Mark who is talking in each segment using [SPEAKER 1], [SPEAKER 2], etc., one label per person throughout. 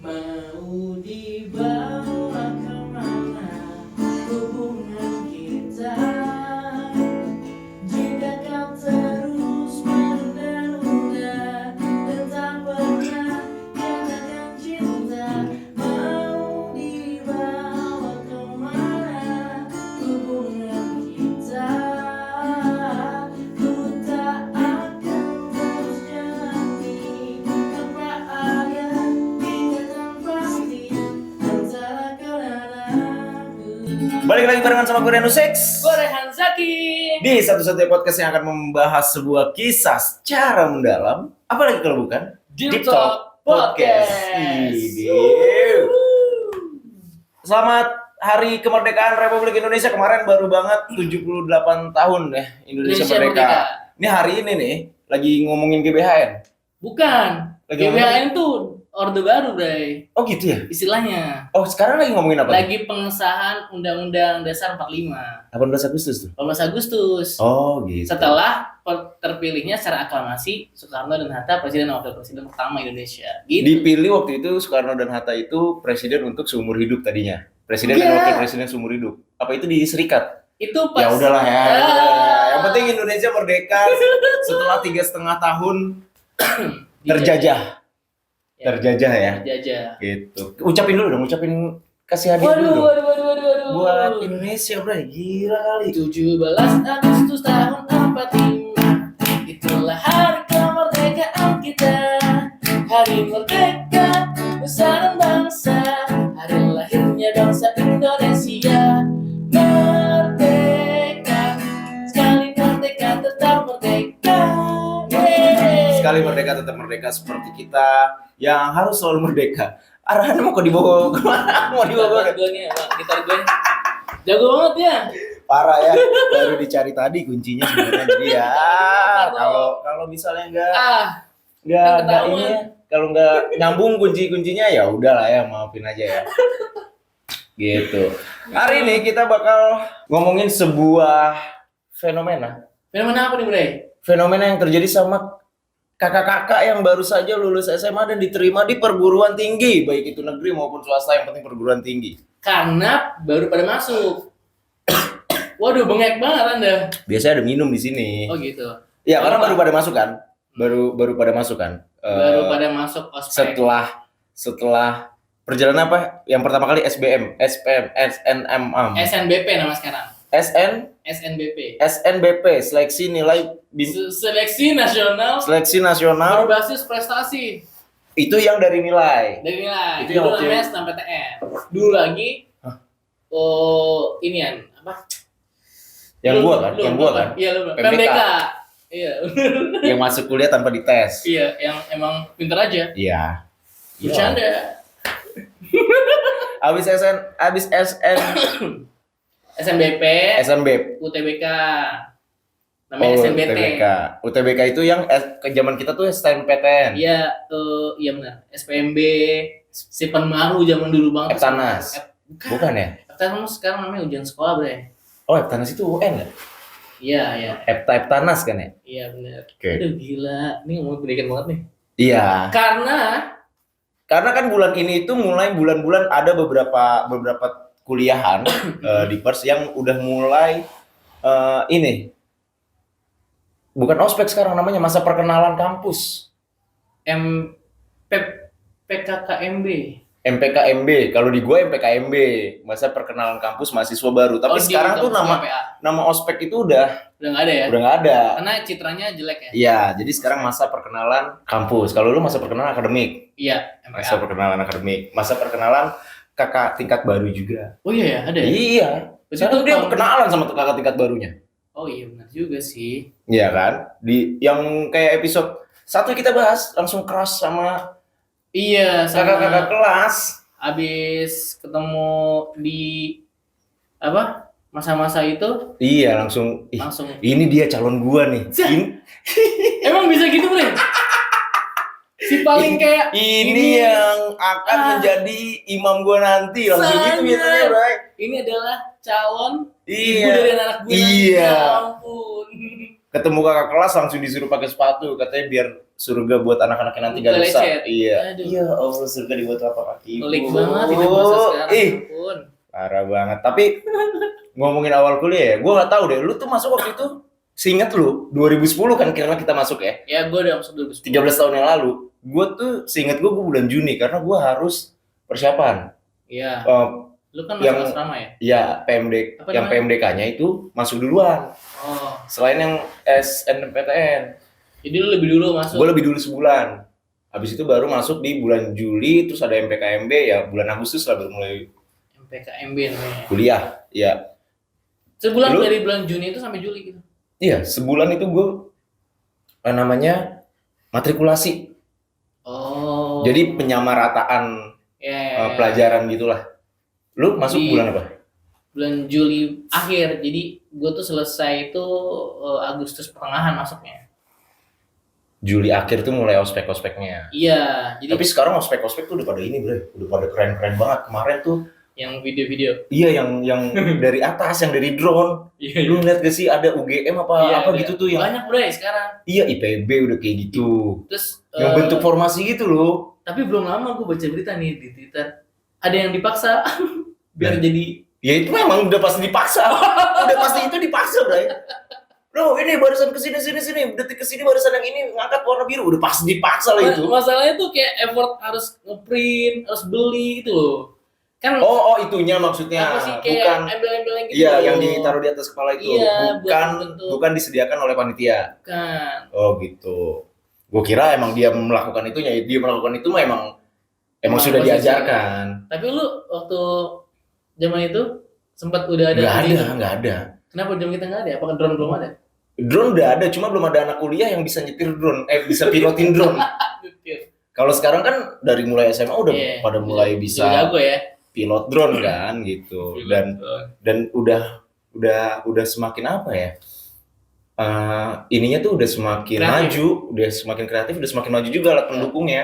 [SPEAKER 1] Mau dibawa kemana hubungan kita, jika kau terus menunda dan tak pernah katakan cinta. Mau dibawa kemana hubungan kita, ku tak akan terus jalani tanpa ada ikatan pasti antara kau dan aku.
[SPEAKER 2] Balik lagi barengan sama gue Reno Six
[SPEAKER 1] Gue Rehan Zaki.
[SPEAKER 2] di satu-satunya podcast yang akan membahas sebuah kisah secara mendalam. Apalagi kalau bukan
[SPEAKER 1] Deep Talk Podcast.
[SPEAKER 2] Idih. Selamat Hari Kemerdekaan Republik Indonesia. Kemarin baru banget 78 tahun ya Indonesia merdeka. Ini hari ini nih lagi ngomongin GBHN.
[SPEAKER 1] Bukan.
[SPEAKER 2] Lagi
[SPEAKER 1] GBHN tuh Orde Baru, Bray.
[SPEAKER 2] Oh gitu ya?
[SPEAKER 1] Istilahnya.
[SPEAKER 2] Oh sekarang lagi ngomongin apa?
[SPEAKER 1] Lagi pengesahan Undang-Undang Dasar 45.
[SPEAKER 2] 18 Agustus tuh?
[SPEAKER 1] 18 Agustus.
[SPEAKER 2] Oh gitu.
[SPEAKER 1] Setelah terpilihnya secara aklamasi Soekarno dan Hatta Presiden dan Wakil Presiden pertama Indonesia. Gitu.
[SPEAKER 2] Dipilih waktu itu Soekarno dan Hatta itu presiden untuk seumur hidup tadinya. Presiden dan wakil presiden seumur hidup. Apa itu diserikat?
[SPEAKER 1] Itu pas.
[SPEAKER 2] Ya udahlah ya. Yang penting Indonesia merdeka setelah 3,5 tahun terjajah.
[SPEAKER 1] Ya,
[SPEAKER 2] Terjajah ya.
[SPEAKER 1] Terjajah.
[SPEAKER 2] Gitu. Ucapin dulu dong, kasih hadiah dulu.
[SPEAKER 1] Waduh.
[SPEAKER 2] Buat Indonesia, bro. Gila kali.
[SPEAKER 1] 17 Agustus tahun 45, itulah hari kemerdekaan kita. Hari merdeka, nusa dan bangsa, hari lahirnya bangsa Indonesia. Merdeka, sekali merdeka tetap merdeka. Yeay.
[SPEAKER 2] Sekali merdeka tetap merdeka, seperti kita yang harus selalu merdeka. Arahannya mau dibawa kemana? Mau dibawa
[SPEAKER 1] Gue nih, gitar gue jago banget ya.
[SPEAKER 2] parah ya, baru dicari tadi kuncinya sebenarnya. Jadi ya kalau misalnya nggak ini, kalau nggak nyambung kuncinya ya udahlah ya, maafin aja ya. Gitu. Hari ini kita bakal ngomongin sebuah fenomena
[SPEAKER 1] Fenomena apa nih, Bray?
[SPEAKER 2] fenomena yang terjadi sama kakak-kakak yang baru saja lulus SMA dan diterima di perguruan tinggi, baik itu negeri maupun swasta, yang penting perguruan tinggi.
[SPEAKER 1] Karena baru pada masuk. Waduh, bengek banget Anda.
[SPEAKER 2] Biasanya ada minum di sini.
[SPEAKER 1] Oh gitu.
[SPEAKER 2] Ya, karena baru pada masuk kan. Baru pada masuk kan.
[SPEAKER 1] Baru pada masuk ospek.
[SPEAKER 2] Setelah perjalanan apa? Yang pertama kali SBM, SPM, SNM,
[SPEAKER 1] SNBP nama sekarang. SNBP.
[SPEAKER 2] SNBP, seleksi nilai
[SPEAKER 1] Seleksi nasional berbasis prestasi.
[SPEAKER 2] itu yang dari nilai.
[SPEAKER 1] Dari nilai.
[SPEAKER 2] Itu yang
[SPEAKER 1] dulu
[SPEAKER 2] waktu
[SPEAKER 1] namanya SNMPTN. Dulu lagi inian apa?
[SPEAKER 2] Yang gua kan?
[SPEAKER 1] Iya, lu.
[SPEAKER 2] PMDK.
[SPEAKER 1] PMDK. Iya.
[SPEAKER 2] Yang masuk kuliah tanpa dites.
[SPEAKER 1] Iya, yang emang pinter aja.
[SPEAKER 2] Iya.
[SPEAKER 1] Bercanda.
[SPEAKER 2] Abis SN
[SPEAKER 1] SNBP,
[SPEAKER 2] SNBP.
[SPEAKER 1] UTBK. Namanya SNBT.
[SPEAKER 2] UTBK. UTBK itu yang ke zaman kita tuh SNMPTN.
[SPEAKER 1] Iya, iya benar. SPMB, Sipan Maru zaman dulu banget.
[SPEAKER 2] Eptanas. Bukan ya?
[SPEAKER 1] Eptanas sekarang namanya ujian sekolah, Bre.
[SPEAKER 2] Oh, Eptanas itu UN ya?
[SPEAKER 1] Iya.
[SPEAKER 2] Eptanas kan ya?
[SPEAKER 1] Iya benar.
[SPEAKER 2] Oke.
[SPEAKER 1] Aduh gila, ini ngomong pendidikan banget nih.
[SPEAKER 2] Iya.
[SPEAKER 1] Karena
[SPEAKER 2] kan bulan ini itu mulai bulan-bulan ada beberapa kuliahan di Pers yang udah mulai ini. Bukan ospek sekarang namanya, masa perkenalan kampus.
[SPEAKER 1] PKKMB.
[SPEAKER 2] MPKMB, kalau di gue MPKMB, masa perkenalan kampus mahasiswa baru. Tapi sekarang tuh nama ospek itu udah
[SPEAKER 1] nggak ada ya?
[SPEAKER 2] Udah nggak ada.
[SPEAKER 1] Karena citranya jelek ya?
[SPEAKER 2] Iya, jadi sekarang masa perkenalan kampus. Kalau lu masa perkenalan akademik.
[SPEAKER 1] Iya, MPA.
[SPEAKER 2] Masa perkenalan akademik. Masa perkenalan kakak tingkat baru juga.
[SPEAKER 1] Oh iya ya, ada ya?
[SPEAKER 2] Iya. Sekarang dia perkenalan sama kakak tingkat barunya.
[SPEAKER 1] Oh iya benar juga sih.
[SPEAKER 2] Iya kan? Di yang kayak episode 1 kita bahas langsung keras sama
[SPEAKER 1] sama
[SPEAKER 2] kakak-kakak kelas.
[SPEAKER 1] Abis ketemu di apa? Masa-masa itu?
[SPEAKER 2] Iya, langsung. Ini dia calon gua nih.
[SPEAKER 1] Emang bisa gitu, Bre? Si paling kayak
[SPEAKER 2] ini yang akan menjadi imam gua nanti, langsung gitu biasanya, Bray.
[SPEAKER 1] Ini adalah calon
[SPEAKER 2] ibu
[SPEAKER 1] dari anak gue.
[SPEAKER 2] Iya.
[SPEAKER 1] Ya ampun.
[SPEAKER 2] Ketemu kakak kelas langsung disuruh pakai sepatu, katanya biar surga buat anak-anak yang nanti
[SPEAKER 1] Buka
[SPEAKER 2] gak bisa.
[SPEAKER 1] lecet.
[SPEAKER 2] Iya.
[SPEAKER 1] Aduh.
[SPEAKER 2] Iya, Allah surga dibuat telapak kaki.
[SPEAKER 1] Ngulik banget ini masa sekarang. Ampun.
[SPEAKER 2] Parah banget. Tapi ngomongin awal kuliah ya, gue nggak tahu deh. Lu tuh masuk waktu itu, seingat lu 2010 kan kira-kira kita masuk ya?
[SPEAKER 1] Ya gue udah masuk 2010.
[SPEAKER 2] 13 tahun yang lalu. Gue tuh seingat gue bulan Juni karena gue harus persiapan.
[SPEAKER 1] Iya. Lu kan
[SPEAKER 2] yang
[SPEAKER 1] masuk asrama ya?
[SPEAKER 2] Iya, PMD
[SPEAKER 1] Apa
[SPEAKER 2] yang
[SPEAKER 1] namanya?
[SPEAKER 2] PMDK-nya itu masuk duluan.
[SPEAKER 1] Oh.
[SPEAKER 2] Selain yang SNMPTN.
[SPEAKER 1] Jadi lu lebih dulu masuk.
[SPEAKER 2] Gue lebih dulu sebulan. Habis itu baru masuk di bulan Juli, terus ada MPKMB ya bulan Agustus lah baru mulai
[SPEAKER 1] MPKMB namanya.
[SPEAKER 2] kuliah. Iya.
[SPEAKER 1] Sebulan
[SPEAKER 2] Lu?
[SPEAKER 1] dari bulan Juni itu sampai Juli gitu.
[SPEAKER 2] Iya, sebulan itu gue namanya matrikulasi.
[SPEAKER 1] Oh.
[SPEAKER 2] Jadi penyamarataan
[SPEAKER 1] ya.
[SPEAKER 2] pelajaran gitulah. Lu masuk
[SPEAKER 1] Di-
[SPEAKER 2] bulan apa?
[SPEAKER 1] Bulan Juli akhir. Jadi gue tuh selesai itu Agustus pertengahan masuknya.
[SPEAKER 2] Juli akhir tuh mulai ospek-ospeknya.
[SPEAKER 1] Iya. Jadi
[SPEAKER 2] Tapi sekarang ospek-ospek tuh udah pada ini, Bre. Udah pada keren-keren banget. Kemarin tuh
[SPEAKER 1] yang video-video.
[SPEAKER 2] iya yang dari atas, yang dari drone.
[SPEAKER 1] Iya.
[SPEAKER 2] Lu lihat gak sih ada UGM apa
[SPEAKER 1] Iya,
[SPEAKER 2] apa
[SPEAKER 1] ada.
[SPEAKER 2] gitu tuh yang
[SPEAKER 1] Banyak bro sekarang.
[SPEAKER 2] iya IPB udah kayak gitu.
[SPEAKER 1] Terus
[SPEAKER 2] Yang bentuk formasi gitu loh.
[SPEAKER 1] tapi belum lama gue baca berita nih di Twitter. Ada yang dipaksa biar jadi
[SPEAKER 2] Ya itu memang udah pasti dipaksa. Udah pasti itu dipaksa, Bray. Bro, ini barisan kesini, detik kesini barisan yang ini ngangkat warna biru. Udah pasti dipaksa lah itu.
[SPEAKER 1] Masalahnya tuh kayak effort harus ngeprint, harus beli gitu loh. Kan
[SPEAKER 2] Oh, itunya maksudnya.
[SPEAKER 1] apa sih kayak
[SPEAKER 2] Bukan,
[SPEAKER 1] embel-embel gitu.
[SPEAKER 2] iya
[SPEAKER 1] loh.
[SPEAKER 2] yang ditaruh di atas kepala itu.
[SPEAKER 1] Iya,
[SPEAKER 2] bukan,
[SPEAKER 1] buat bentuk.
[SPEAKER 2] bukan disediakan oleh panitia.
[SPEAKER 1] Kan.
[SPEAKER 2] Oh gitu. Gue kira emang dia melakukan itunya. Dia melakukan itu mah emang sudah
[SPEAKER 1] posisi.
[SPEAKER 2] diajarkan.
[SPEAKER 1] Tapi lu waktu zaman itu sempat udah ada
[SPEAKER 2] Nggak ada.
[SPEAKER 1] Kenapa zaman kita nggak ada? Apakah drone belum ada?
[SPEAKER 2] Drone udah ada, cuma belum ada anak kuliah yang bisa nyetir drone, bisa pilotin drone. Kalau sekarang kan dari mulai SMA udah
[SPEAKER 1] Iya,
[SPEAKER 2] pada mulai bisa
[SPEAKER 1] jago ya.
[SPEAKER 2] pilot drone kan gitu. Dan udah semakin apa ya? Ininya tuh udah semakin
[SPEAKER 1] Kreatif.
[SPEAKER 2] maju, udah semakin kreatif, udah semakin maju juga alat pendukungnya.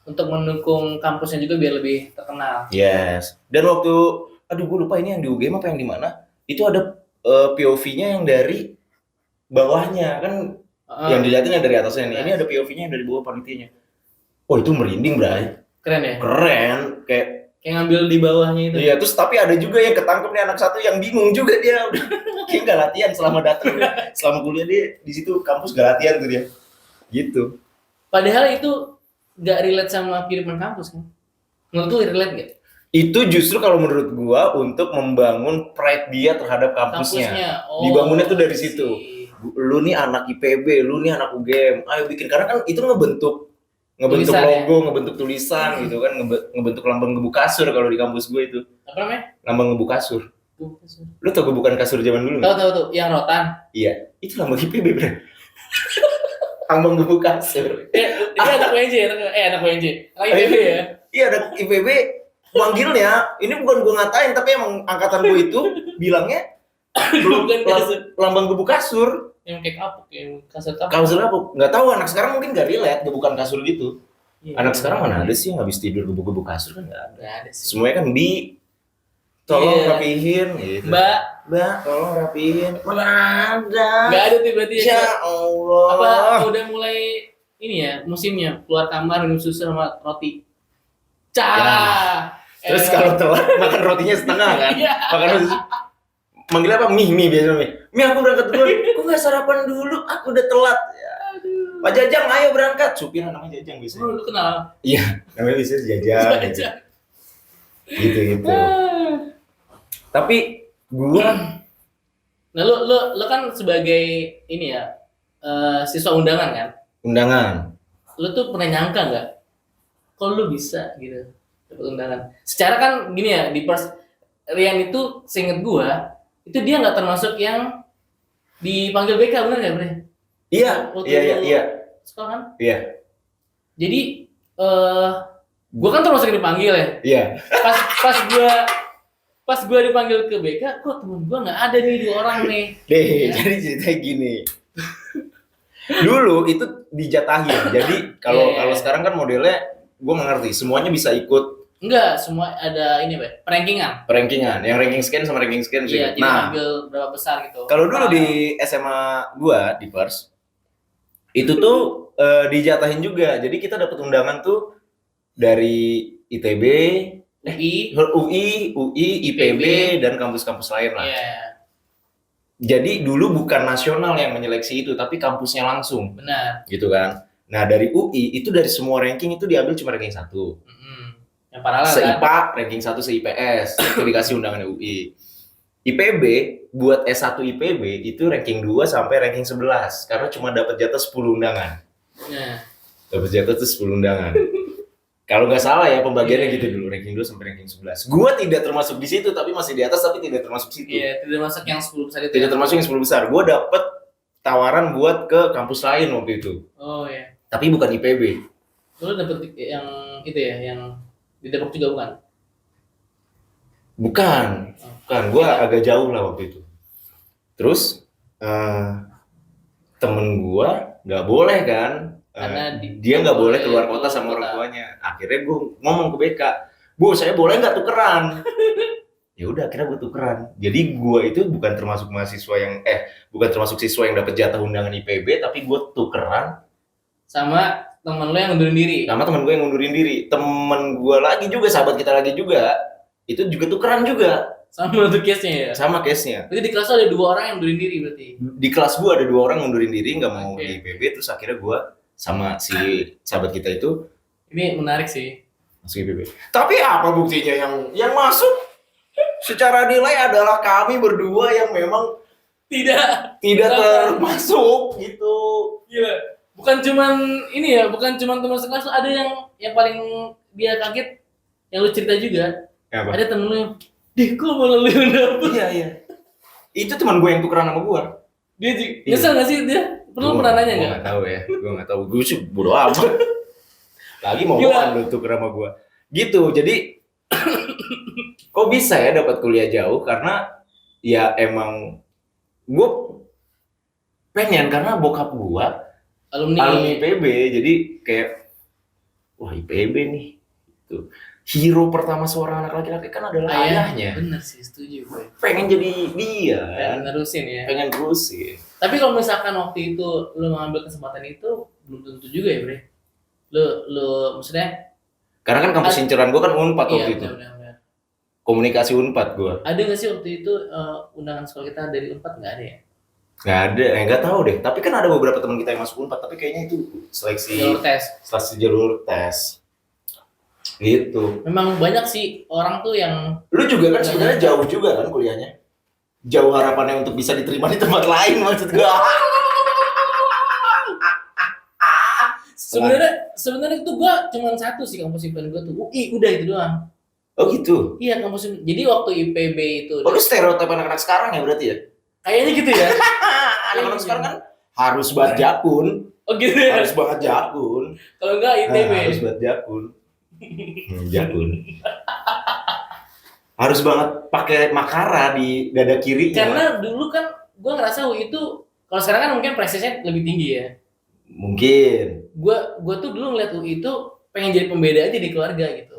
[SPEAKER 1] Untuk mendukung kampusnya juga biar lebih terkenal.
[SPEAKER 2] Yes. Dan waktu gue lupa ini yang di UGM apa yang di mana? Itu ada POV-nya yang dari bawahnya kan yang dilihatin yang dari atasnya nih. Ini ada POV-nya yang dari bawah panitianya. Oh, itu merinding, Bray.
[SPEAKER 1] Keren ya?
[SPEAKER 2] Keren, kayak
[SPEAKER 1] ngambil di bawahnya itu.
[SPEAKER 2] iya, terus tapi ada juga yang ketangkep nih anak satu yang bingung juga dia. Kayak nggak latihan selama datang. Selama kuliah dia di situ kampus nggak latihan tuh dia. Gitu.
[SPEAKER 1] Padahal itu nggak relate sama kehidupan kampus kan? Menurut lu relate nggak?
[SPEAKER 2] Itu justru kalau menurut gua untuk membangun pride dia terhadap kampusnya.
[SPEAKER 1] Oh,
[SPEAKER 2] Dibangunnya tuh dari situ.
[SPEAKER 1] sih.
[SPEAKER 2] Lu nih anak IPB, lu nih anak UGM, ayo bikin, karena kan itu ngebentuk
[SPEAKER 1] Tulisan,
[SPEAKER 2] logo, ngebentuk tulisan gitu kan, ngebentuk lambang gebuk kasur kalau di kampus gue itu.
[SPEAKER 1] Apa namanya?
[SPEAKER 2] Lambang gebuk kasur. Lu tau gebukan kasur zaman dulu nggak?
[SPEAKER 1] Tahu yang rotan.
[SPEAKER 2] Iya, itu lambang IPB, Bro. Lambang gebuk kasur.
[SPEAKER 1] Ini anak WNJ, anak WNJ. Anak IPB ya.
[SPEAKER 2] Iya, ada IPB manggilnya, ini bukan gue ngatain tapi emang angkatan gue itu bilangnya
[SPEAKER 1] Bukan kasur.
[SPEAKER 2] lambang gebuk kasur.
[SPEAKER 1] Yang kayak kapuk, yang kasur kapuk.
[SPEAKER 2] Kasur apa? Nggak tahu, anak sekarang mungkin nggak relate gebukan kasur gitu.
[SPEAKER 1] Iya.
[SPEAKER 2] Anak sekarang mana ada sih yang habis tidur gebuk-gebuk kasur, kan nggak ada.
[SPEAKER 1] Nggak ada sih.
[SPEAKER 2] Semuanya kan tolong
[SPEAKER 1] Iya.
[SPEAKER 2] rapihin gitu.
[SPEAKER 1] Mbak,
[SPEAKER 2] Tolong rapihin. Mana ada?
[SPEAKER 1] nggak ada tuh berarti
[SPEAKER 2] Ya Allah.
[SPEAKER 1] Apa udah mulai ini ya musimnya keluar kamar minum susu sama roti. Cah.
[SPEAKER 2] Terus kalau telat makan rotinya setengah kan?
[SPEAKER 1] Iya.
[SPEAKER 2] Makan roti. Manggilnya apa? Mie biasanya. Mie aku berangkat duluan. Kok nggak sarapan dulu? Aku udah telat. Ya. Pak Jajang, ayo berangkat. Supir namanya Jajang biasanya.
[SPEAKER 1] Lu kenal?
[SPEAKER 2] Iya, namanya biasanya Jajang.
[SPEAKER 1] Jajang.
[SPEAKER 2] Gitu. Tapi gua
[SPEAKER 1] Nah, lu kan sebagai ini ya siswa undangan kan?
[SPEAKER 2] undangan.
[SPEAKER 1] Lu tuh pernah nyangka nggak? Kalau lu bisa gitu dapat undangan. Secara kan gini ya di Rian itu seinget gua itu dia nggak termasuk yang dipanggil BK, bener nggak Bre?
[SPEAKER 2] Iya.
[SPEAKER 1] Sekolah kan?
[SPEAKER 2] Iya.
[SPEAKER 1] Jadi gua kan termasuk yang dipanggil ya.
[SPEAKER 2] Iya.
[SPEAKER 1] Pas gua dipanggil ke BK, kok temen gua nggak ada nih 2 orang nih.
[SPEAKER 2] Deh, jadi ceritanya gini. Dulu itu dijatahin. Jadi kalau sekarang kan modelnya gue nggak ngerti. Semuanya bisa ikut.
[SPEAKER 1] Enggak, semua ada ini Be,
[SPEAKER 2] Rankingan. Yang ranking sekian sama ranking sekian.
[SPEAKER 1] Iya,
[SPEAKER 2] Nah,
[SPEAKER 1] diambil berapa besar gitu.
[SPEAKER 2] kalau dulu di SMA gua di Pers Itu tuh dijatahin juga. Jadi kita dapat undangan tuh dari ITB, UI, IPB dan kampus-kampus lain lah.
[SPEAKER 1] Iya.
[SPEAKER 2] Jadi dulu bukan nasional yang menyeleksi itu, tapi kampusnya langsung.
[SPEAKER 1] Benar.
[SPEAKER 2] Gitu kan. Nah dari UI itu dari semua ranking itu diambil cuma ranking 1.
[SPEAKER 1] Yang paralel
[SPEAKER 2] Se-IPA
[SPEAKER 1] kan?
[SPEAKER 2] ranking 1 se-IPS itu dikasih undangan UI. IPB buat S1 IPB itu ranking 2 sampai ranking 11 karena cuma dapat jatah 10 undangan.
[SPEAKER 1] Nah.
[SPEAKER 2] Dapat jatah tuh 10 undangan. Kalau nggak salah ya pembagiannya gitu dulu, ranking 2 sampai ranking 11. Gua tidak termasuk di situ tapi masih di atas tapi tidak termasuk situ.
[SPEAKER 1] Iya, tidak masuk yang 10 besar itu.
[SPEAKER 2] Tidak termasuk yang 10 besar. Gua dapet tawaran buat ke kampus lain waktu itu.
[SPEAKER 1] Oh iya.
[SPEAKER 2] Tapi bukan IPB.
[SPEAKER 1] Lu dapet yang itu ya, yang di Depok juga bukan?
[SPEAKER 2] Bukan. Gua agak jauh lah waktu itu. Terus temen gua nggak boleh kan,
[SPEAKER 1] karena
[SPEAKER 2] dia nggak boleh keluar kota sama orang tuanya. Akhirnya gua ngomong ke BK, Bu saya boleh nggak tukeran? Ya udah akhirnya gua tukeran. Jadi gua itu bukan termasuk mahasiswa yang bukan termasuk siswa yang dapat jatah undangan IPB, tapi gua tukeran
[SPEAKER 1] sama temen lo yang ngundurin diri.
[SPEAKER 2] Sama temen gue yang ngundurin diri. Temen gue lagi juga, sahabat kita lagi juga, itu juga tukeran juga.
[SPEAKER 1] Sama tuh case-nya ya?
[SPEAKER 2] Sama case-nya.
[SPEAKER 1] Jadi di kelas lo ada 2 orang yang ngundurin diri berarti?
[SPEAKER 2] Di kelas gue ada 2 orang ngundurin diri, nggak mau di IPB, terus akhirnya gue sama si sahabat kita itu.
[SPEAKER 1] Ini menarik sih.
[SPEAKER 2] Masuk IPB. Tapi apa buktinya yang masuk? Secara nilai adalah kami berdua yang memang tidak termasuk gitu.
[SPEAKER 1] Iya. Bukan cuman ini ya, bukan cuman teman sekelas, ada yang paling dia kaget yang lu cerita juga.
[SPEAKER 2] Apa?
[SPEAKER 1] Ada temen lu yang, kok malah lu yang dapet?
[SPEAKER 2] Iya. Itu teman gue yang tukeran sama gue.
[SPEAKER 1] Dia nyesel nggak sih dia? Pernah nanya nggak?
[SPEAKER 2] Gue nggak tahu. Gue sih bodo amat. Lagi mau lu tuker sama gue. Gitu. Jadi kok bisa ya dapat kuliah jauh? Karena ya emang gue pengen karena bokap gue alumni IPB, jadi kayak wah IPB nih itu hero pertama seorang anak laki-laki kan adalah ayahnya.
[SPEAKER 1] Bener sih, setuju gue.
[SPEAKER 2] Pengen jadi dia,
[SPEAKER 1] pengen nerusin ya.
[SPEAKER 2] Pengen terusin.
[SPEAKER 1] Tapi kalau misalkan waktu itu lu mengambil kesempatan itu belum tentu juga ya, Bre. Lu maksudnya? Karena kan kampus inceran gue kan Unpad waktu itu. Benar.
[SPEAKER 2] Komunikasi Unpad gue.
[SPEAKER 1] Ada nggak sih waktu itu undangan sekolah kita dari Unpad? Nggak ada ya?
[SPEAKER 2] Nggak ada, nggak tahu deh. Tapi kan ada beberapa teman kita yang masuk Unpad, tapi kayaknya itu seleksi jalur tes. Gitu.
[SPEAKER 1] Memang banyak sih orang tuh yang.
[SPEAKER 2] Lu juga kan sebenarnya jauh juga kan kuliahnya. Jauh harapannya untuk bisa diterima di tempat lain maksud gua.
[SPEAKER 1] Sebenarnya itu gua cuma satu sih kampus impian gua tuh. UI udah itu doang.
[SPEAKER 2] Oh gitu.
[SPEAKER 1] Iya kampus. Jadi waktu IPB itu.
[SPEAKER 2] Oh lu stereotip anak-anak sekarang ya berarti ya?
[SPEAKER 1] Kayaknya gitu ya.
[SPEAKER 2] Anak-anak sekarang kan harus banget jakun.
[SPEAKER 1] Oh gitu ya.
[SPEAKER 2] Harus banget jakun.
[SPEAKER 1] Kalau enggak ITB.
[SPEAKER 2] Harus banget jakun. Jakun. Harus banget pakai makara di dada kirinya.
[SPEAKER 1] Karena dulu kan gue ngerasa UI itu kalau sekarang kan mungkin prestasinya lebih tinggi ya.
[SPEAKER 2] Mungkin.
[SPEAKER 1] Gue tuh dulu ngeliat UI itu pengen jadi pembeda aja di keluarga gitu.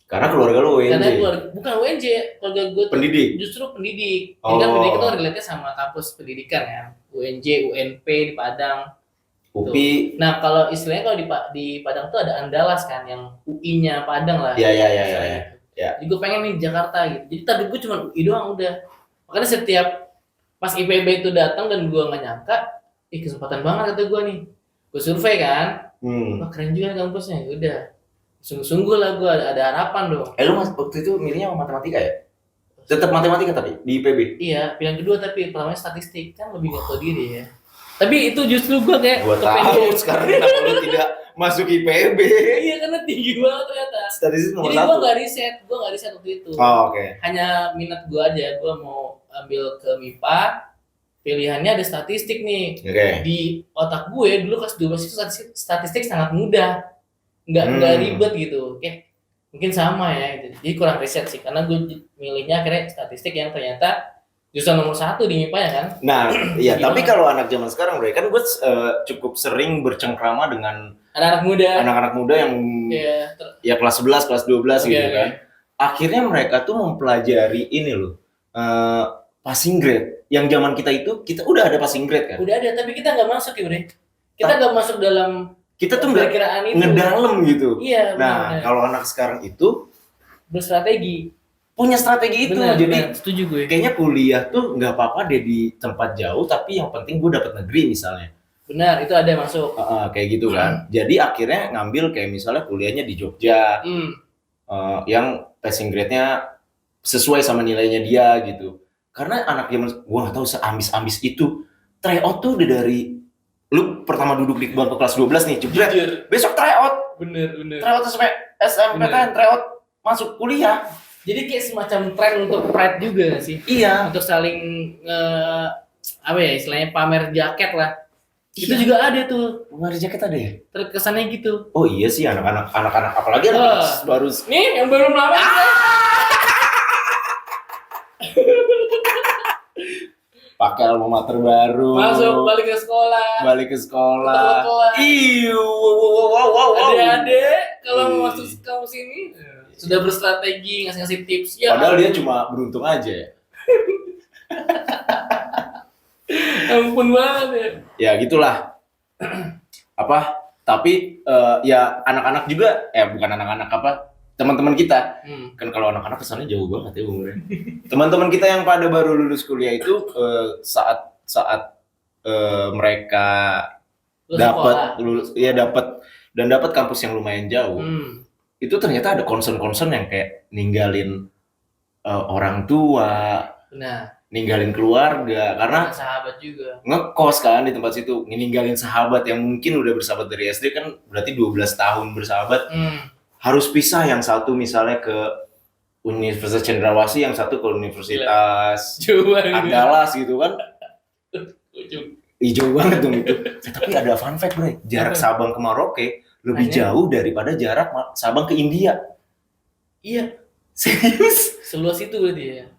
[SPEAKER 2] Karena keluarga lu UNJ.
[SPEAKER 1] Bukan UNJ, keluarga gue tuh
[SPEAKER 2] pendidik.
[SPEAKER 1] Justru pendidik. Jadi pendidik itu relate sama kampus pendidikan ya. UNJ, UNP di Padang.
[SPEAKER 2] UPI.
[SPEAKER 1] Nah kalau istilahnya kalau di Padang tuh ada Andalas kan yang UI-nya Padang lah.
[SPEAKER 2] Iya.
[SPEAKER 1] Jadi gue pengen nih di Jakarta gitu. Jadi tadi gue cuma UI doang udah. Makanya setiap pas IPB itu datang dan gue nggak nyangka, kesempatan banget kata gue nih. Gue survei kan, wah keren juga kampusnya. Udah. Sungguh-sungguh lah gue ada harapan dong.
[SPEAKER 2] Lu waktu itu milihnya matematika ya? Tetap matematika tapi di IPB?
[SPEAKER 1] Iya, pilihan kedua tapi pertamanya statistik kan lebih nggak tahu diri ya. Tapi itu justru gue kayak
[SPEAKER 2] gue tahu sekarang kenapa lu tidak masuk IPB.
[SPEAKER 1] Iya karena tinggi banget ternyata.
[SPEAKER 2] Statistik nomor 1.
[SPEAKER 1] Jadi gue nggak riset waktu itu.
[SPEAKER 2] Oh, oke.
[SPEAKER 1] Hanya minat gue aja, gue mau ambil ke MIPA. Pilihannya ada statistik nih. Di otak gue dulu kelas 12 itu statistik sangat mudah. Nggak ribet gitu, mungkin sama ya gitu. Jadi kurang riset sih karena gue milihnya akhirnya statistik yang ternyata justru nomor 1 di MIPA ya kan. Nah
[SPEAKER 2] iya gitu. Tapi kalau anak zaman sekarang Bre, kan gue cukup sering bercengkrama dengan anak-anak muda yang ya kelas 11, kelas 12 gitu kan. Akhirnya mereka tuh mempelajari ini loh, passing grade. Yang zaman kita itu kita udah ada passing grade kan.
[SPEAKER 1] Udah ada tapi kita nggak masuk ya Bre. Kita nggak masuk dalam
[SPEAKER 2] kita tuh nggak
[SPEAKER 1] perkiraan itu.
[SPEAKER 2] Ngedalem gitu.
[SPEAKER 1] Iya.
[SPEAKER 2] Nah, kalau anak sekarang itu
[SPEAKER 1] berstrategi.
[SPEAKER 2] Punya strategi itu.
[SPEAKER 1] Benar,
[SPEAKER 2] jadi
[SPEAKER 1] setuju gue.
[SPEAKER 2] Kayaknya kuliah tuh nggak apa-apa deh di tempat jauh, tapi yang penting gue dapet negeri misalnya.
[SPEAKER 1] Benar, itu ada masuk.
[SPEAKER 2] Kayak gitu kan. Jadi akhirnya ngambil kayak misalnya kuliahnya di Jogja, yang passing grade-nya sesuai sama nilainya dia gitu. Karena anak zaman, gue nggak tahu seambis-ambis itu. Tryout tuh udah dari lu pertama duduk di bangku kelas 12 nih, jebret. Besok tryout.
[SPEAKER 1] Bener.
[SPEAKER 2] Tryout SMPTN, tryout masuk kuliah.
[SPEAKER 1] Jadi kayak semacam tren untuk pride juga gak sih?
[SPEAKER 2] Iya.
[SPEAKER 1] Untuk saling apa ya istilahnya pamer jaket lah. Iya. Itu juga ada tuh.
[SPEAKER 2] Pamer jaket ada ya?
[SPEAKER 1] Terkesannya gitu.
[SPEAKER 2] Oh iya sih anak-anak apalagi anak baru.
[SPEAKER 1] Nih yang baru melamar.
[SPEAKER 2] Pakai alma mater baru.
[SPEAKER 1] Masuk balik ke sekolah.
[SPEAKER 2] Wow.
[SPEAKER 1] Adik-adik kalau mau masuk kampus ini sudah berstrategi ngasih tips ya.
[SPEAKER 2] Padahal dia cuma beruntung aja ya.
[SPEAKER 1] Ampun banget ya.
[SPEAKER 2] Ya gitulah. Tapi ya anak-anak juga bukan anak-anak teman-teman kita. Kan kalau anak-anak kesannya jauh banget ya umurnya. Teman-teman kita yang pada baru lulus kuliah itu saat mereka dapat kampus yang lumayan jauh. Itu ternyata ada concern yang kayak ninggalin orang tua, ninggalin keluarga, karena
[SPEAKER 1] sahabat juga
[SPEAKER 2] ngekos kan di tempat situ, ninggalin sahabat yang mungkin udah bersahabat dari SD kan berarti 12 tahun bersahabat, harus pisah, yang satu misalnya ke Universitas Cendrawasih, yang satu ke Universitas Andalas gitu kan. Jauh banget dong itu. Tapi ada fun fact bro, jarak Sabang ke Merauke lebih jauh daripada jarak Sabang ke India.
[SPEAKER 1] Iya.
[SPEAKER 2] Serius?
[SPEAKER 1] Seluas itu berarti ya?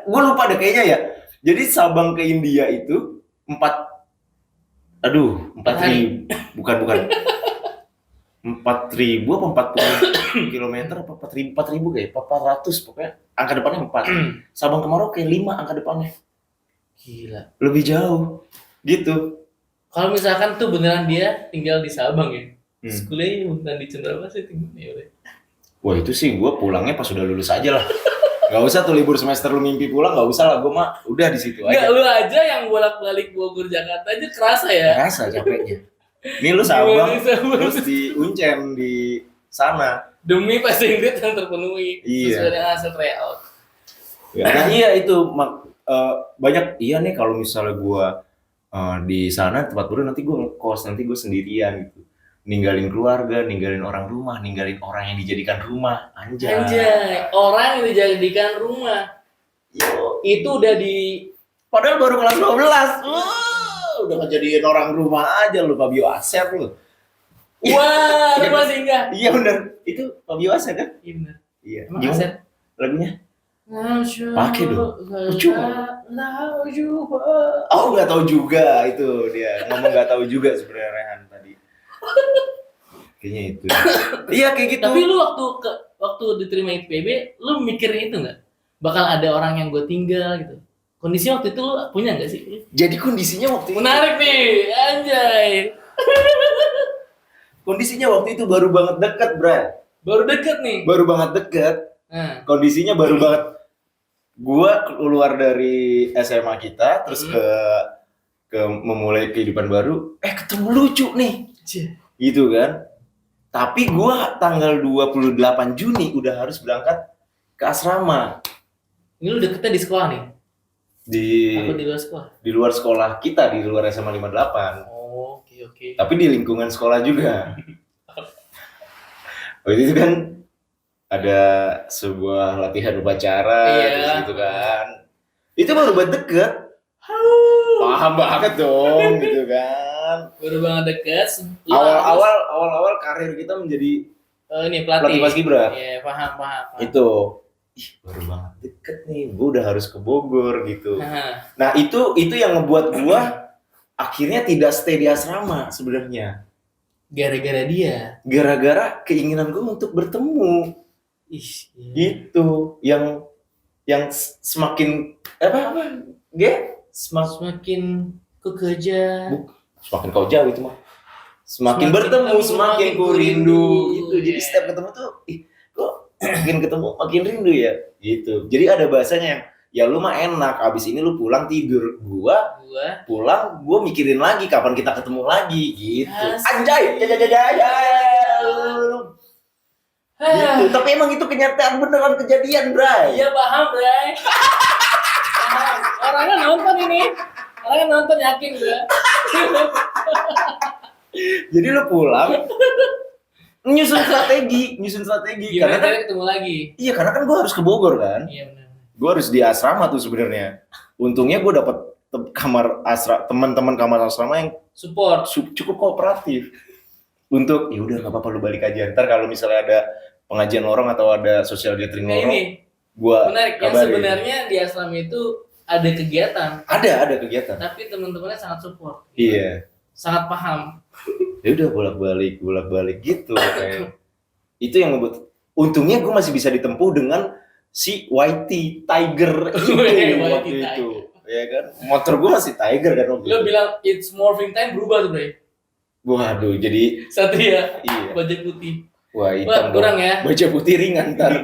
[SPEAKER 2] Gue lupa deh kayaknya ya. Jadi Sabang ke India itu 4.000 bukan 4.000 apa 40 kilometer apa 4.000 kayak 400 pokoknya angka depannya 4. Sabang ke Merauke 5 angka depannya.
[SPEAKER 1] Gila.
[SPEAKER 2] Lebih jauh gitu.
[SPEAKER 1] Kalau misalkan tuh beneran dia tinggal di Sabang ya, kuliahnya bukan di Cendrawasih tinggalnya udah.
[SPEAKER 2] Wah itu sih gue pulangnya pas udah lulus aja lah. Gak usah tuh libur semester lu mimpi pulang, gak usah lah, gue mah udah di situ aja.
[SPEAKER 1] Nggak, lu aja yang bolak-balik Bogor Jakarta aja kerasa ya.
[SPEAKER 2] Kerasa capeknya. Nih lu Sabang, terus di Uncen di sana.
[SPEAKER 1] Demi passing grade yang terpenuhi.
[SPEAKER 2] Iya.
[SPEAKER 1] Sesuai dengan hasil tryout.
[SPEAKER 2] Ya, nah iya itu banyak nih kalau misalnya gue di sana tempat baru, nanti gue ngekos, nanti gue sendirian gitu, ninggalin keluarga, ninggalin orang rumah, ninggalin orang yang dijadikan rumah. Anjay,
[SPEAKER 1] orang yang dijadikan rumah. Itu udah
[SPEAKER 2] padahal baru kelas 12. Udah ngejadiin orang rumah aja lu, Fabio Asep lu.
[SPEAKER 1] Wah, lu masih enggak?
[SPEAKER 2] Iya bener, itu Fabio Asep kan?
[SPEAKER 1] Iya bener.
[SPEAKER 2] Iya.
[SPEAKER 1] Emang Asep
[SPEAKER 2] lagunya? Pakai dong. Percuma. Oh nggak tahu juga itu dia ngomong nggak tahu juga sebenarnya Rehan tadi. Kayaknya itu. Iya kayak gitu.
[SPEAKER 1] Tapi lu waktu diterima IPB, lu mikirin itu nggak? Bakal ada orang yang gue tinggal gitu. Kondisi waktu itu lu punya nggak sih?
[SPEAKER 2] Jadi kondisinya waktu itu.
[SPEAKER 1] Menarik nih, anjay.
[SPEAKER 2] Kondisinya waktu itu baru banget deket, Bray.
[SPEAKER 1] Baru deket nih.
[SPEAKER 2] Baru banget deket. Kondisinya baru banget. Gua keluar dari SMA kita terus ke memulai kehidupan baru, ketemu lucu nih. Gitu kan. Tapi gua tanggal 28 Juni udah harus berangkat ke asrama.
[SPEAKER 1] Ini lu deketnya di sekolah nih? Apa di luar sekolah?
[SPEAKER 2] Di luar sekolah kita, di luar SMA 58.
[SPEAKER 1] Oh, oke.
[SPEAKER 2] Tapi di lingkungan sekolah juga. Waktu itu kan ada sebuah latihan upacara gitu kan. Itu baru buat deket. Paham banget dong gitu kan.
[SPEAKER 1] Baru banget deket.
[SPEAKER 2] Awal karir kita menjadi pelatih paskibra.
[SPEAKER 1] Iya, paham.
[SPEAKER 2] Itu baru banget deket nih. Gue udah harus ke Bogor gitu. Nah, itu yang ngebuat gue akhirnya tidak stay di asrama sebenarnya.
[SPEAKER 1] Gara-gara dia.
[SPEAKER 2] Gara-gara keinginan gue untuk bertemu. Gitu yang semakin semakin
[SPEAKER 1] kekeja
[SPEAKER 2] Semakin kau jauh itu mah. Semakin
[SPEAKER 1] Semakin
[SPEAKER 2] bertemu,
[SPEAKER 1] ketemu,
[SPEAKER 2] semakin ku
[SPEAKER 1] semakin
[SPEAKER 2] rindu.
[SPEAKER 1] rindu.
[SPEAKER 2] Gitu. Jadi
[SPEAKER 1] Iya.
[SPEAKER 2] setiap ketemu tuh, kok makin ketemu makin rindu ya. Gitu. Jadi ada bahasanya yang, ya lu mah enak, abis ini lu pulang tidur. Gua pulang, gua mikirin lagi kapan kita ketemu lagi. Gitu.
[SPEAKER 1] Asik.
[SPEAKER 2] Anjay, gitu. Tapi emang itu kenyataan beneran kejadian, Bray.
[SPEAKER 1] Iya paham, Bray. Paham. Orangnya nonton ini. Orangnya nonton yakin gue.
[SPEAKER 2] Jadi lu pulang nyusun strategi
[SPEAKER 1] Gimana
[SPEAKER 2] karena kan
[SPEAKER 1] ketemu lagi?
[SPEAKER 2] iya karena kan gue harus ke Bogor kan.
[SPEAKER 1] Iya benar.
[SPEAKER 2] Gue harus di asrama tuh sebenarnya. Untungnya gue dapat kamar teman-teman kamar asrama yang
[SPEAKER 1] Support.
[SPEAKER 2] cukup kooperatif untuk ya udah nggak apa-apa lu balik aja. Ntar kalau misalnya ada pengajian lorong atau ada social gathering
[SPEAKER 1] Nah
[SPEAKER 2] lorong,
[SPEAKER 1] ini
[SPEAKER 2] gue
[SPEAKER 1] menarik. Yang
[SPEAKER 2] kabarin.
[SPEAKER 1] sebenarnya di asrama itu ada kegiatan.
[SPEAKER 2] Ada kegiatan.
[SPEAKER 1] Tapi teman-temannya sangat support.
[SPEAKER 2] Iya.
[SPEAKER 1] Sangat paham.
[SPEAKER 2] Ya udah bolak-balik gitu kayak. Itu yang ngebuat untungnya gue masih bisa ditempuh dengan si YT Tiger itu
[SPEAKER 1] YT
[SPEAKER 2] waktu
[SPEAKER 1] Tiger.
[SPEAKER 2] itu ya kan motor gue masih Tiger kan waktu
[SPEAKER 1] Lo
[SPEAKER 2] itu.
[SPEAKER 1] bilang it's morphing time berubah tuh, Bray.
[SPEAKER 2] Waduh jadi
[SPEAKER 1] Satria
[SPEAKER 2] iya
[SPEAKER 1] bajak putih.
[SPEAKER 2] wah
[SPEAKER 1] Wah,
[SPEAKER 2] hitam
[SPEAKER 1] kurang
[SPEAKER 2] dong.
[SPEAKER 1] ya.
[SPEAKER 2] Baja putih ringan ntar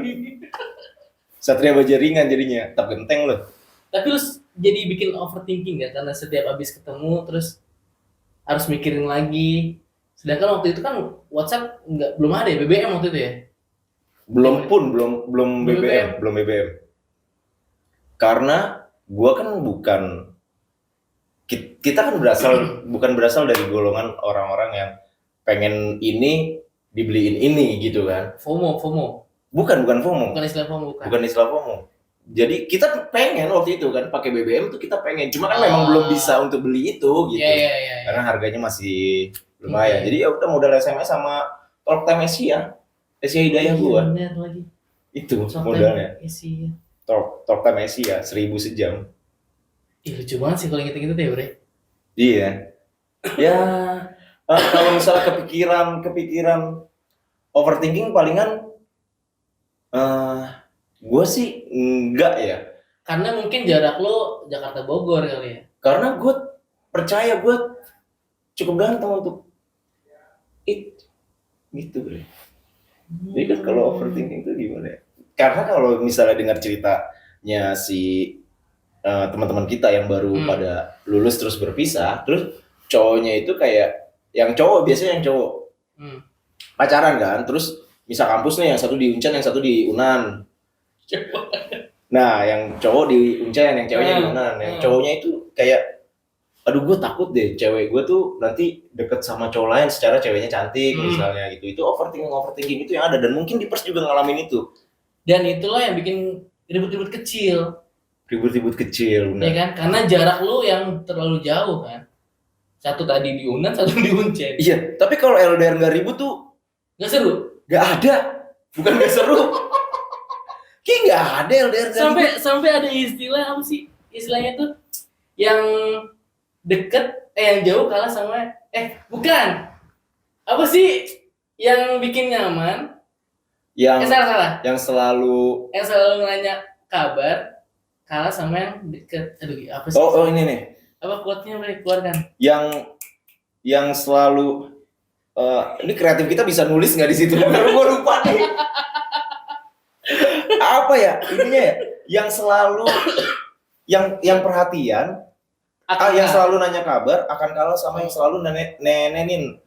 [SPEAKER 2] Satria baja ringan jadinya tak genteng loh.
[SPEAKER 1] Tapi lu jadi bikin overthinking gak? Karena setiap habis ketemu terus harus mikirin lagi. Sedangkan waktu itu kan WhatsApp belum ada ya, BBM waktu itu ya.
[SPEAKER 2] belum BBM karena gue kan kita kan bukan berasal dari golongan orang-orang yang pengen ini dibeliin ini gitu kan.
[SPEAKER 1] FOMO.
[SPEAKER 2] Bukan FOMO.
[SPEAKER 1] Bukan istilah FOMO, bukan.
[SPEAKER 2] Bukan istilah FOMO. Jadi kita pengen waktu itu kan pakai BBM tuh kita pengen. Cuma kan memang belum bisa untuk beli itu gitu.
[SPEAKER 1] Iya.
[SPEAKER 2] Karena harganya masih lumayan.
[SPEAKER 1] Iya.
[SPEAKER 2] Jadi ya udah modal SMS sama talk time Asia Hidayah gua.
[SPEAKER 1] Bener lagi.
[SPEAKER 2] Itu
[SPEAKER 1] Talk
[SPEAKER 2] modalnya.
[SPEAKER 1] time Asia.
[SPEAKER 2] Talk time Asia 1.000 sejam.
[SPEAKER 1] Ih, lucu banget sih kalau inget-inget ya, Bre.
[SPEAKER 2] Iya. Ya kalau misalnya kepikiran overthinking palingan gue sih enggak ya.
[SPEAKER 1] Karena mungkin jarak lo Jakarta Bogor kali ya.
[SPEAKER 2] Karena gue percaya gue cukup ganteng untuk itu gitu bro. Jadi kan kalau overthinking itu gimana ya? Karena kalau misalnya dengar ceritanya si teman-teman kita yang baru pada lulus terus berpisah, terus cowoknya itu kayak yang cowok biasanya yang cowok pacaran kan, terus misal kampus nih yang satu di Unchan yang satu di Unan. Nah yang cowok di Unchan yang ceweknya di Unan, yang cowoknya itu kayak aduh gue takut deh cewek gue tuh nanti deket sama cowok lain secara ceweknya cantik misalnya gitu. Itu overthinking itu yang ada dan mungkin di Pers juga ngalamin itu.
[SPEAKER 1] Dan itulah yang bikin ribut-ribut kecil.
[SPEAKER 2] Benar.
[SPEAKER 1] Ya kan? Karena jarak lu yang terlalu jauh kan. Satu tadi di Unan, satu di Uncen.
[SPEAKER 2] Iya, tapi kalau LDR nggak ribut tuh
[SPEAKER 1] Nggak seru?
[SPEAKER 2] nggak ada. Bukan nggak seru. Kayak nggak ada LDR nggak ribut.
[SPEAKER 1] Sampai ada istilah apa sih? Istilahnya tuh yang deket, yang jauh kalah sama bukan. Apa sih yang bikin nyaman? Salah.
[SPEAKER 2] Yang selalu
[SPEAKER 1] nanya kabar kalah sama yang deket. Aduh, apa sih?
[SPEAKER 2] Oh ini nih.
[SPEAKER 1] Apa quote-nya boleh keluarkan?
[SPEAKER 2] Yang selalu ini kreatif kita bisa nulis nggak di situ? Baru gue lupa nih. Apa ya? Ininya ya? Yang selalu yang perhatian yang selalu nanya kabar akan kalah sama yang selalu nemenin.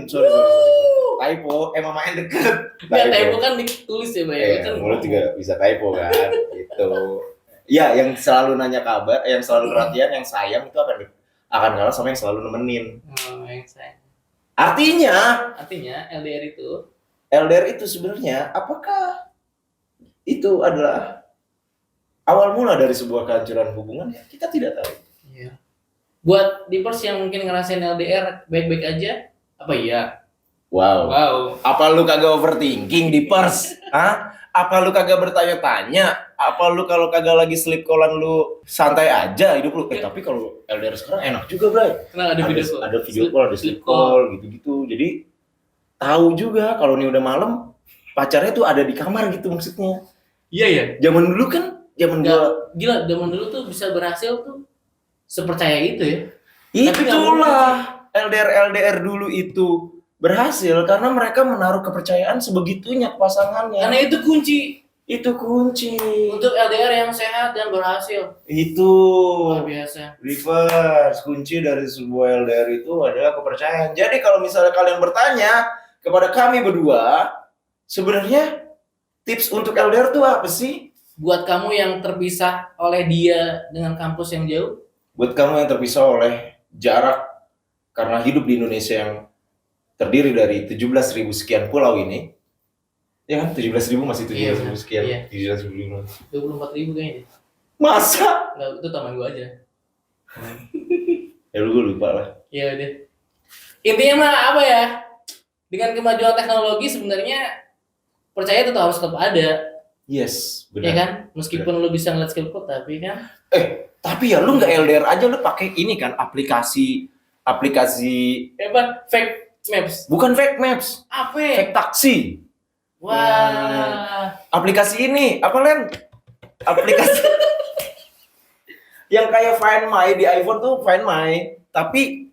[SPEAKER 2] Sorry. Typo, main deket.
[SPEAKER 1] Ya typo kan ditulis ya, Bang.
[SPEAKER 2] Kan mulut juga bisa typo kan, gitu. Ya, yang selalu nanya kabar, yang selalu perhatian, yang sayang itu akan kalah sama yang selalu nemenin.
[SPEAKER 1] Oh, yang sayang.
[SPEAKER 2] Artinya LDR itu sebenarnya apakah itu adalah awal mula dari sebuah kehancuran hubungan? Ya, kita tidak tahu.
[SPEAKER 1] Iya. Buat di Pers yang mungkin ngerasain LDR baik-baik aja, apa iya?
[SPEAKER 2] Wow. Apa lu kagak overthinking di Pers? Hah? Apa lu kagak bertanya-tanya? Apa lu kalau kagak lagi sleep callan lu santai aja hidup lu? Tapi kalau LDR sekarang enak juga, Bray.
[SPEAKER 1] Kenapa ada video call?
[SPEAKER 2] Ada video call, ada sleep call gitu-gitu. Jadi tahu juga kalau nih udah malam pacarnya tuh ada di kamar gitu maksudnya.
[SPEAKER 1] Iya ya.
[SPEAKER 2] Zaman dulu
[SPEAKER 1] gila, zaman dulu tuh bisa berhasil tuh sepercaya itu ya.
[SPEAKER 2] Itulah LDR dulu itu berhasil karena mereka menaruh kepercayaan sebegitunya ke pasangannya.
[SPEAKER 1] Karena itu kunci.
[SPEAKER 2] Itu kunci
[SPEAKER 1] untuk LDR yang sehat dan berhasil.
[SPEAKER 2] Itu
[SPEAKER 1] luar biasa.
[SPEAKER 2] Reverse kunci dari sebuah LDR itu adalah kepercayaan. Jadi kalau misalnya kalian bertanya kepada kami berdua, sebenarnya tips untuk LDR itu apa sih?
[SPEAKER 1] Buat kamu yang terpisah oleh dia dengan kampus yang jauh.
[SPEAKER 2] Buat kamu yang terpisah oleh jarak karena hidup di Indonesia yang terdiri dari 17.000 sekian pulau ini. Ya kan, 17.000 masih 17.000 sekian.
[SPEAKER 1] Iya.
[SPEAKER 2] 17.000.
[SPEAKER 1] 24.000 kayaknya.
[SPEAKER 2] Masa?
[SPEAKER 1] Nggak, itu taman gua aja.
[SPEAKER 2] Ya lu lupa lah.
[SPEAKER 1] Iya deh. Intinya mah apa ya? Dengan kemajuan teknologi sebenarnya percaya tetap harus tetap ada.
[SPEAKER 2] Yes, benar.
[SPEAKER 1] Ya kan? Meskipun lu bisa ngeliat skill code tapi kan.
[SPEAKER 2] Tapi ya lu nggak LDR aja, lu pakai ini kan aplikasi
[SPEAKER 1] Fake maps.
[SPEAKER 2] Bukan fake maps.
[SPEAKER 1] Apa?
[SPEAKER 2] Fake taksi.
[SPEAKER 1] Wah.
[SPEAKER 2] Aplikasi ini apa Len? Aplikasi yang kayak Find My di iPhone tuh Find My, tapi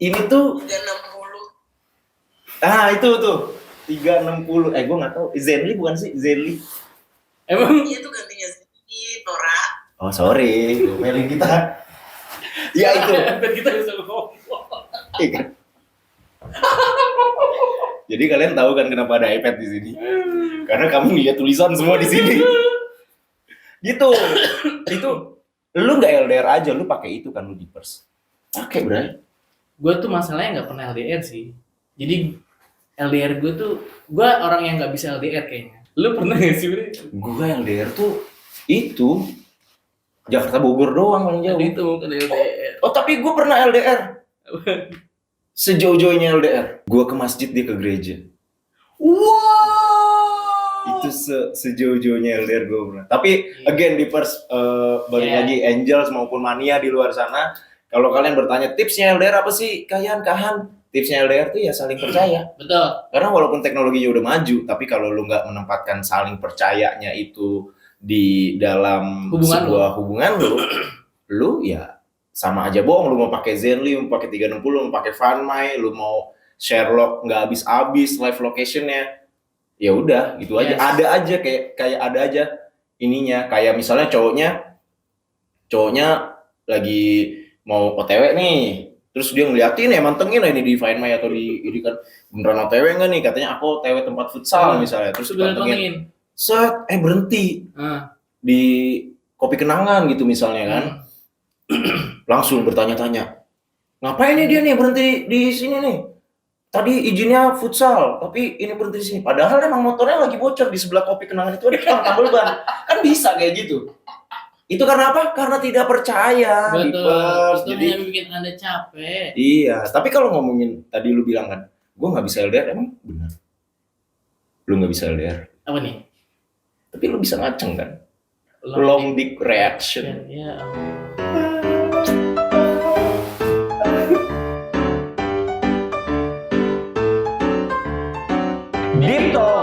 [SPEAKER 2] ini tuh 360. Itu tuh 360. Gue nggak tahu. Zenly bukan sih? Zenly.
[SPEAKER 1] Emang?
[SPEAKER 3] Iya tuh gantinya Nora.
[SPEAKER 2] Oh sorry, mailing kita. Ya itu.
[SPEAKER 1] Kita bisa ngomong.
[SPEAKER 2] Iya kan? Jadi kalian tahu kan kenapa ada iPad di sini? Karena kamu lihat tulisan semua di sini. Gitu. Itu lu nggak LDR aja, lu pakai itu kan lu di pers. Pakai, Bray.
[SPEAKER 1] Gue tuh masalahnya nggak pernah LDR sih. Jadi LDR gue orang yang nggak bisa LDR kayaknya. Lu pernah nggak sih, Bray?
[SPEAKER 2] Gue LDR tuh itu Jakarta Bogor doang paling jauh.
[SPEAKER 1] Itu bukan LDR.
[SPEAKER 2] Oh tapi gue pernah LDR. Sejauh-jauhnya LDR. Gue ke masjid, dia ke gereja.
[SPEAKER 1] Wow.
[SPEAKER 2] Itu sejauh-jauhnya LDR gue pernah. Tapi again di balik lagi Angels maupun Mania di luar sana. Kalau kalian bertanya tipsnya LDR apa sih? Kahan. Tipsnya LDR tuh ya saling percaya.
[SPEAKER 1] Betul.
[SPEAKER 2] Karena walaupun teknologinya udah maju, tapi kalau lu nggak menempatkan saling percayanya itu di dalam sebuah hubungan lu ya sama aja bohong. Lu mau pakai Zenly, mau pakai 360, lu mau pakai Find My, lu mau Sherlock nggak habis-habis live locationnya, ya udah gitu aja. Ada aja kayak ada aja ininya. Kayak misalnya cowoknya lagi mau OTW nih, terus dia ngeliatin ya mantengin lah ini di Find My atau di ini kan beneran OTW nggak nih, katanya aku OTW tempat futsal misalnya, terus mantengin set berhenti di kopi kenangan gitu misalnya kan. Langsung bertanya-tanya, ngapain nih dia nih berhenti di sini nih? Tadi izinnya futsal, tapi ini berhenti di sini. Padahal emang motornya lagi bocor di sebelah kopi kenangan itu ada tukang tambal ban. Kan bisa kayak gitu. Itu karena apa? Karena tidak percaya.
[SPEAKER 1] Betul. Itu yang bikin Anda capek.
[SPEAKER 2] Iya. Tapi kalau ngomongin tadi lu bilang kan, gue nggak bisa LDR, emang benar? Lu nggak bisa LDR?
[SPEAKER 1] Apa nih?
[SPEAKER 2] Tapi lu bisa ngaceng kan? Long dick reaction.
[SPEAKER 1] Ya.
[SPEAKER 2] Deep Talk.